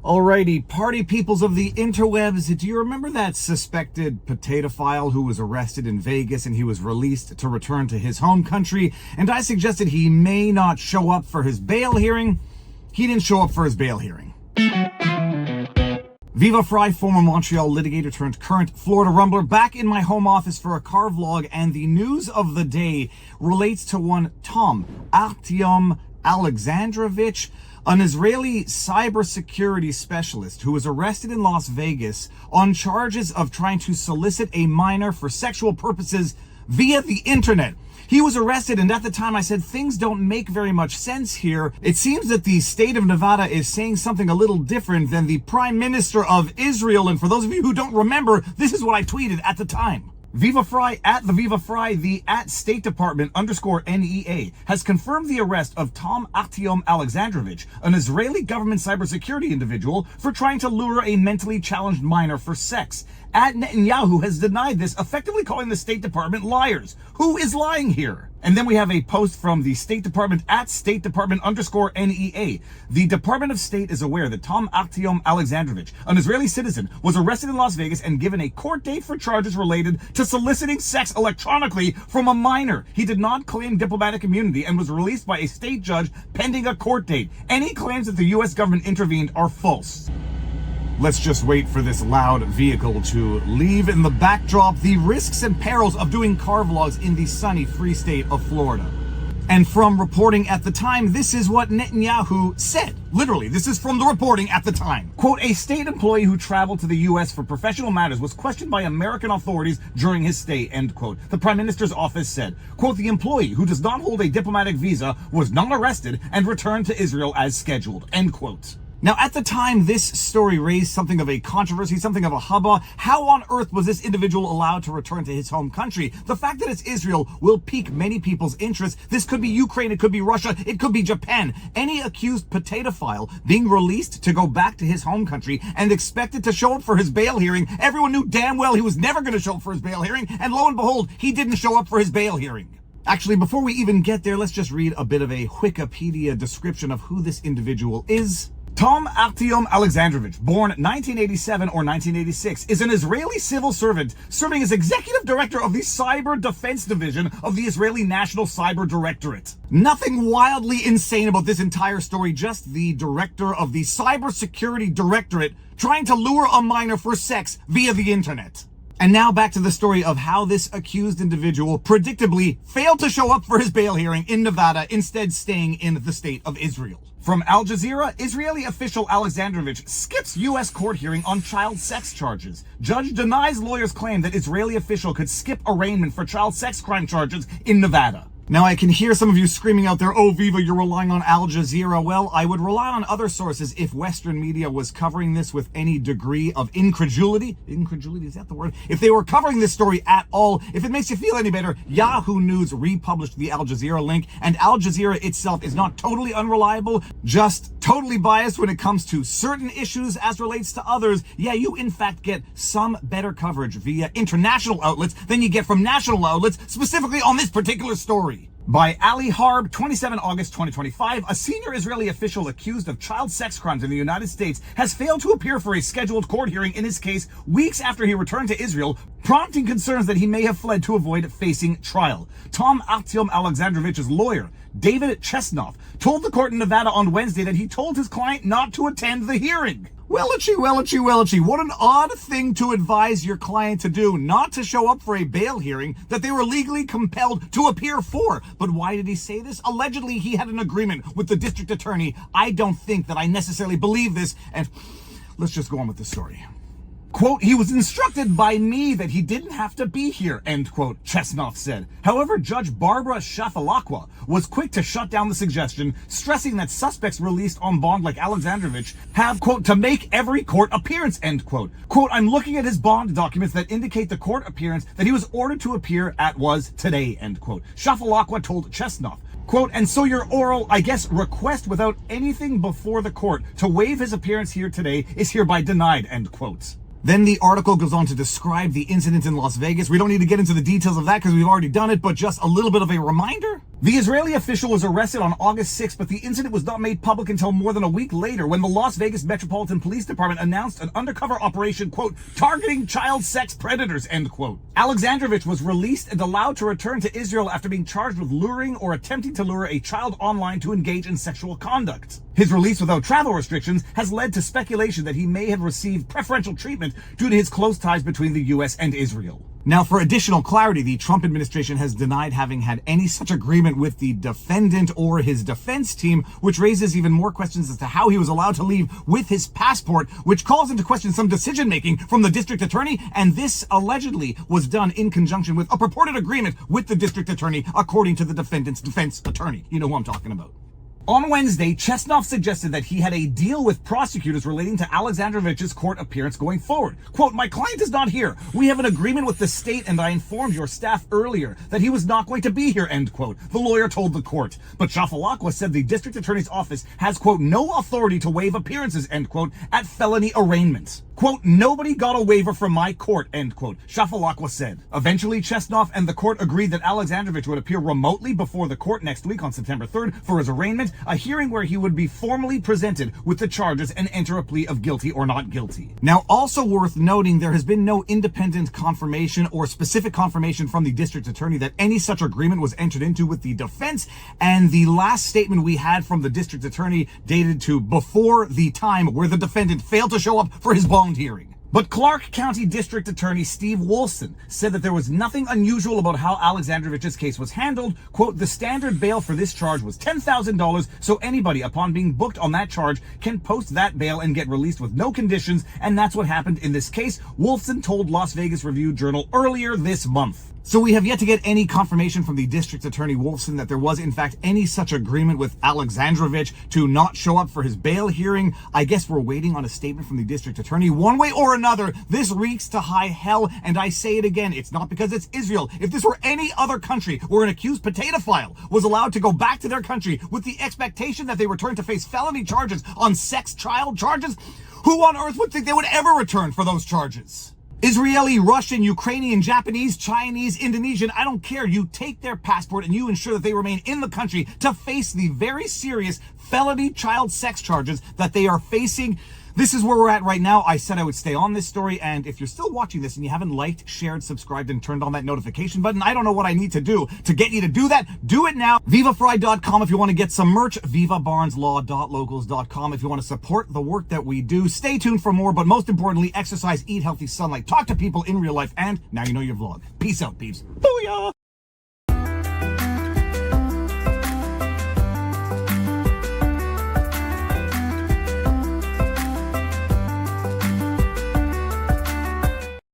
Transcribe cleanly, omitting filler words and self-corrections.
Alrighty, party peoples of the interwebs, do you remember that suspected potatophile who was arrested in Vegas and he was released to return to his home country? And I suggested he may not show up for his bail hearing. He didn't show up for his bail hearing. Viva Fry, former Montreal litigator turned current Florida Rumbler, back in my home office for a car vlog, and the news of the day relates to one Tom Artyom Alexandrovich, an Israeli cybersecurity specialist who was arrested in Las Vegas on charges of trying to solicit a minor for sexual purposes via the internet. He was arrested, and at the time I said things don't make very much sense here. It seems that the state of Nevada is saying something a little different than the Prime Minister of Israel, and for those of you who don't remember, this is what I tweeted at the time. Viva Fry, at the Viva Fry, the at State Department _NEA has confirmed the arrest of Tom Artyom Alexandrovich, an Israeli government cybersecurity individual, for trying to lure a mentally challenged minor for sex. At Netanyahu has denied this, effectively calling the State Department liars. Who is lying here? And then we have a post from the State Department at State Department _NEA. The Department of State is aware that Tom Artyom Alexandrovich, an Israeli citizen, was arrested in Las Vegas and given a court date for charges related to soliciting sex electronically from a minor. He did not claim diplomatic immunity and was released by a state judge pending a court date. Any claims that the U.S. government intervened are false. Let's just wait for this loud vehicle to leave in the backdrop the risks and perils of doing car vlogs in the sunny free state of Florida. And from reporting at the time, this is what Netanyahu said. Literally, this is from the reporting at the time. Quote, a state employee who traveled to the U.S. for professional matters was questioned by American authorities during his stay, end quote. The Prime Minister's office said, quote, the employee who does not hold a diplomatic visa was not arrested and returned to Israel as scheduled, end quote. Now, at the time, this story raised something of a controversy, something of a hubbub. How on earth was this individual allowed to return to his home country? The fact that it's Israel will pique many people's interest. This could be Ukraine, it could be Russia, it could be Japan. Any accused potatophile being released to go back to his home country and expected to show up for his bail hearing, everyone knew damn well he was never going to show up for his bail hearing, and lo and behold, he didn't show up for his bail hearing. Actually, before we even get there, let's just read a bit of a Wikipedia description of who this individual is. Tom Artyom Alexandrovich, born 1987 or 1986, is an Israeli civil servant serving as executive director of the Cyber Defense Division of the Israeli National Cyber Directorate. Nothing wildly insane about this entire story, just the director of the Cybersecurity Directorate trying to lure a minor for sex via the internet. And now back to the story of how this accused individual predictably failed to show up for his bail hearing in Nevada, instead staying in the state of Israel. From Al Jazeera, Israeli official Alexandrovich skips U.S. court hearing on child sex charges. Judge denies lawyers' claim that Israeli official could skip arraignment for child sex crime charges in Nevada. Now, I can hear some of you screaming out there, oh, Viva, you're relying on Al Jazeera. Well, I would rely on other sources if Western media was covering this with any degree of incredulity. Incredulity, is that the word? If they were covering this story at all, if it makes you feel any better, Yahoo News republished the Al Jazeera link, and Al Jazeera itself is not totally unreliable, just totally biased when it comes to certain issues as relates to others. Yeah, you in fact get some better coverage via international outlets than you get from national outlets, specifically on this particular story. By Ali Harb, 27 August 2025, a senior Israeli official accused of child sex crimes in the United States has failed to appear for a scheduled court hearing in his case weeks after he returned to Israel, prompting concerns that he may have fled to avoid facing trial. Tom Artyom Alexandrovich's lawyer, David Chesnoff, told the court in Nevada on Wednesday that he told his client not to attend the hearing. Wellichy, what an odd thing to advise your client to do, not to show up for a bail hearing that they were legally compelled to appear for. But why did he say this? Allegedly, he had an agreement with the district attorney. I don't think that I necessarily believe this, and let's just go on with the story. Quote, he was instructed by me that he didn't have to be here, end quote, Chesnoff said. However, Judge Barbara Schifalacqua was quick to shut down the suggestion, stressing that suspects released on bond like Alexandrovich have, quote, to make every court appearance, end quote. Quote, I'm looking at his bond documents that indicate the court appearance that he was ordered to appear at was today, end quote. Schifalacqua told Chesnoff, quote, and so your oral, I guess, request without anything before the court to waive his appearance here today is hereby denied, end quote. Then the article goes on to describe the incident in Las Vegas. We don't need to get into the details of that because we've already done it, but just a little bit of a reminder. The Israeli official was arrested on August 6th, but the incident was not made public until more than a week later when the Las Vegas Metropolitan Police Department announced an undercover operation, quote, targeting child sex predators, end quote. Alexandrovich was released and allowed to return to Israel after being charged with luring or attempting to lure a child online to engage in sexual conduct. His release without travel restrictions has led to speculation that he may have received preferential treatment due to his close ties between the US and Israel. Now, for additional clarity, the Trump administration has denied having had any such agreement with the defendant or his defense team, which raises even more questions as to how he was allowed to leave with his passport, which calls into question some decision-making from the district attorney, and this allegedly was done in conjunction with a purported agreement with the district attorney, according to the defendant's defense attorney. You know who I'm talking about. On Wednesday, Chesnov suggested that he had a deal with prosecutors relating to Alexandrovich's court appearance going forward. Quote, my client is not here. We have an agreement with the state and I informed your staff earlier that he was not going to be here, end quote, the lawyer told the court. But Schifalacqua said the district attorney's office has, quote, no authority to waive appearances, end quote, at felony arraignments. Quote, nobody got a waiver from my court, end quote, Schifalacqua said. Eventually, Chesnov and the court agreed that Alexandrovich would appear remotely before the court next week on September 3rd for his arraignment, a hearing where he would be formally presented with the charges and enter a plea of guilty or not guilty. Now, also worth noting, there has been no independent confirmation or specific confirmation from the district attorney that any such agreement was entered into with the defense, and the last statement we had from the district attorney dated to before the time where the defendant failed to show up for his bond hearing. But Clark County District Attorney Steve Wolfson said that there was nothing unusual about how Alexandrovich's case was handled. Quote, the standard bail for this charge was $10,000, so anybody upon being booked on that charge can post that bail and get released with no conditions, and that's what happened in this case, Wolfson told Las Vegas Review-Journal earlier this month. So we have yet to get any confirmation from the district attorney Wolfson that there was in fact any such agreement with Alexandrovich to not show up for his bail hearing. I guess we're waiting on a statement from the district attorney. One way or another, this reeks to high hell, and I say it again, it's not because it's Israel. If this were any other country where an accused potato-phile was allowed to go back to their country with the expectation that they return to face felony charges on sex child charges, who on earth would think they would ever return for those charges? Israeli, Russian, Ukrainian, Japanese, Chinese, Indonesian, I don't care. You take their passport and you ensure that they remain in the country to face the very serious felony child sex charges that they are facing. This is where we're at right now. I said I would stay on this story, and if you're still watching this and you haven't liked, shared, subscribed, and turned on that notification button, I don't know what I need to do to get you to do that. Do it now. VivaFry.com if you want to get some merch. VivaBarnesLaw.locals.com if you want to support the work that we do. Stay tuned for more, but most importantly, exercise, eat healthy sunlight, talk to people in real life, and now you know your vlog. Peace out, peeps. Booyah!